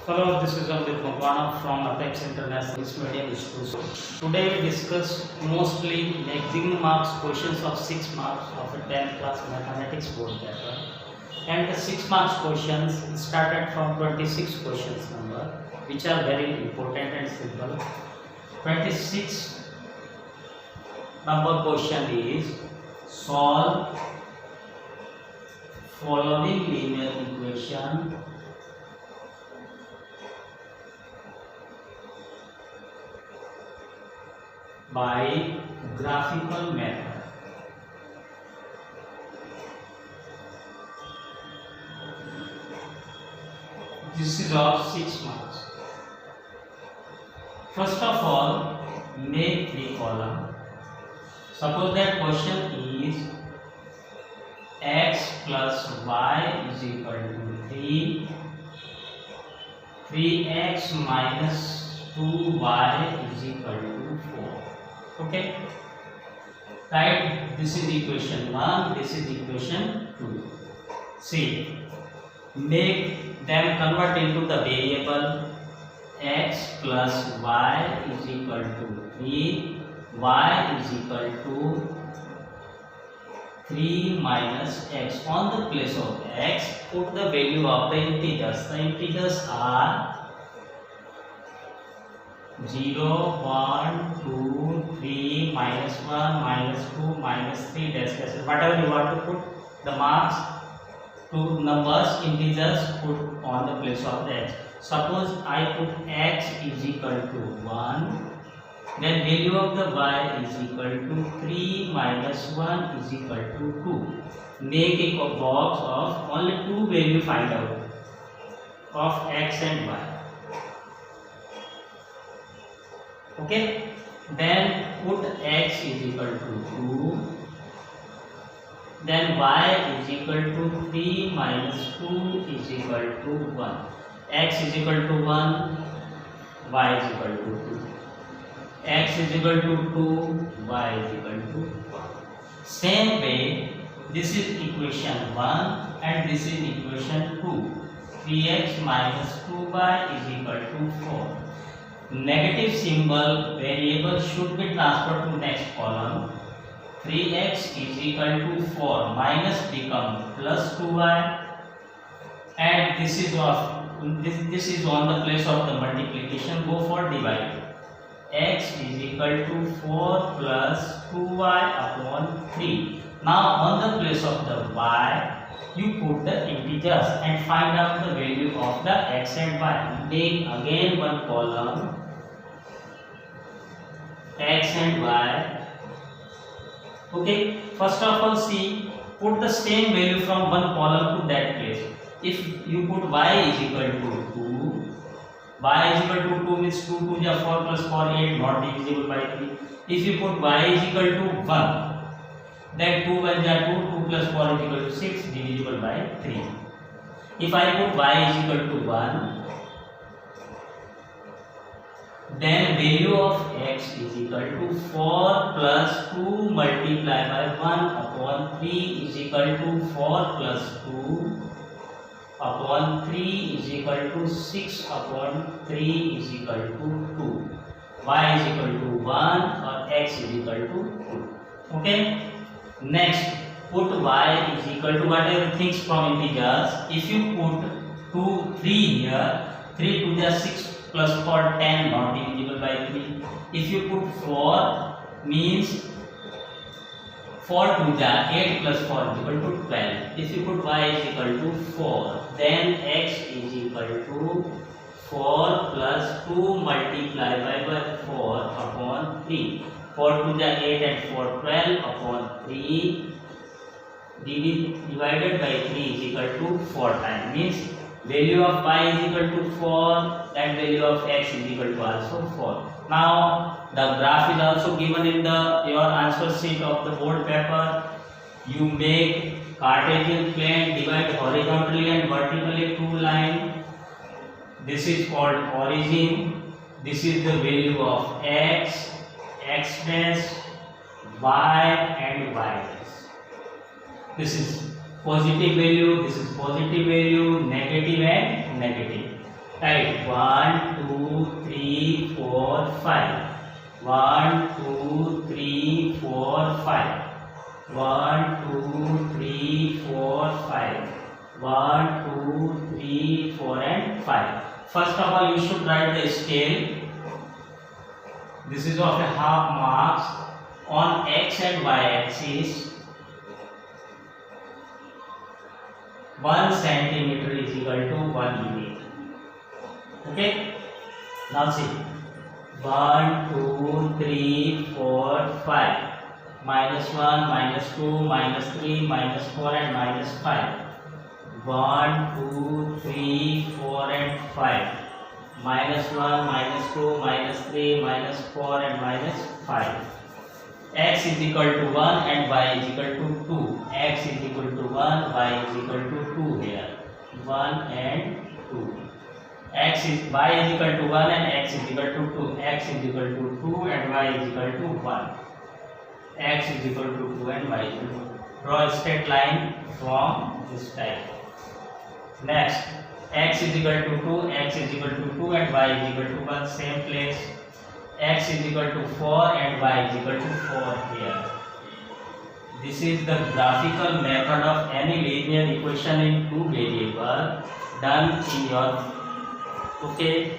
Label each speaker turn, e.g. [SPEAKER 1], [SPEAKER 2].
[SPEAKER 1] Hello, this is Amit Makwana from Apex International English Medium School. Today we discuss mostly maximum marks questions of 6 marks of a 10th class mathematics board paper. And the 6 marks questions started from 26 questions number, which are very important and simple. 26 number question is solve following linear equation by graphical method. This is of 6 marks. First of all, make the column. Suppose that question is x plus y is equal to 3, 3x minus 2y is equal to 4. Okay, right, this is equation 1, this is equation 2. See, make them convert into the variable. X plus y is equal to 3, y is equal to 3 minus x. On the place of x, put the value of the integers. The integers are 0, 1, 2, 3, minus 1, minus 2, minus 3, dash dash. Whatever you want to put the marks to numbers, integers, put on the place of the x. Suppose I put x is equal to 1, then value of the y is equal to 3 minus 1 is equal to 2. Make a box of only two value find out of x and y. Okay, then put x is equal to 2, then y is equal to 3 minus 2 is equal to 1. X is equal to 1, y is equal to 2. X is equal to 2, y is equal to 1. Same way, this is equation 1 and this is equation 2. 3x minus 2y is equal to 4. Negative symbol variable should be transferred to next column. 3x is equal to 4, minus become plus 2y, and this is on the place of the multiplication. Go for divide. X is equal to 4 plus 2y upon 3. Now on the place of the y, you put the integers and find out the value of the x and y. Make again one column, x and y. Okay, first of all, see, put the same value from one column to that place. If you put y is equal to 2, y is equal to 2 means 2 2 is 4 plus 4 8, not divisible by 3. If you put y is equal to 1, then 2 1 is 2, 2 plus 4 is equal to 6, divisible by 3. If I put y is equal to 1, then value of x is equal to 4 plus 2 multiplied by 1 upon 3 is equal to 4 plus 2 upon 3 is equal to 6 upon 3 is equal to 2. Y is equal to 1 or x is equal to 2. Okay. Next, put y is equal to whatever things from integers. If you put 2, 3 here, 3 to the 6 plus 4, 10, not divisible by 3. If you put 4, means 4 to the 8 plus 4 is equal to 12. If you put y is equal to 4, then x is equal to 4 plus 2 multiplied by 4 upon 3. 4 to the 8 and 4, 12 upon 3 divided by 3 is equal to 4 times. Means value of y is equal to 4 and value of x is equal to also 4. Now the graph is also given in your answer sheet of the board paper. You make Cartesian plane, divide horizontally and vertically two lines. This is called origin. This is the value of x, x dash, y and y dash. This is positive value, this is positive value, negative and negative. Right, 1 2 3 4 5. 1 2 3 4 5. 1 2 3 4 5. 1 2 3 4 and 5. First of all, you should write the scale. This is of a half marks on x and y axis. 1 centimeter is equal to 1 unit. Okay. Now see. 1 2 3 4 5. -1, -2, -3, -4 and -5. 1 2 3 4 and 5. -1, -2, -3, -4 and -5. X is equal to 1 and y is equal to 2. X is equal to 1, y is equal to 2 here. 1 and 2. Y is equal to 1 and x is equal to 2. X is equal to 2 and y is equal to 1. X is equal to 2 and y is equal to 2. Draw a straight line from this type. Next, x is equal to 2, x is equal to 2 and y is equal to 1. Same place. X is equal to 4 and y is equal to 4 here. This is the graphical method of any linear equation in two variables done in your, okay.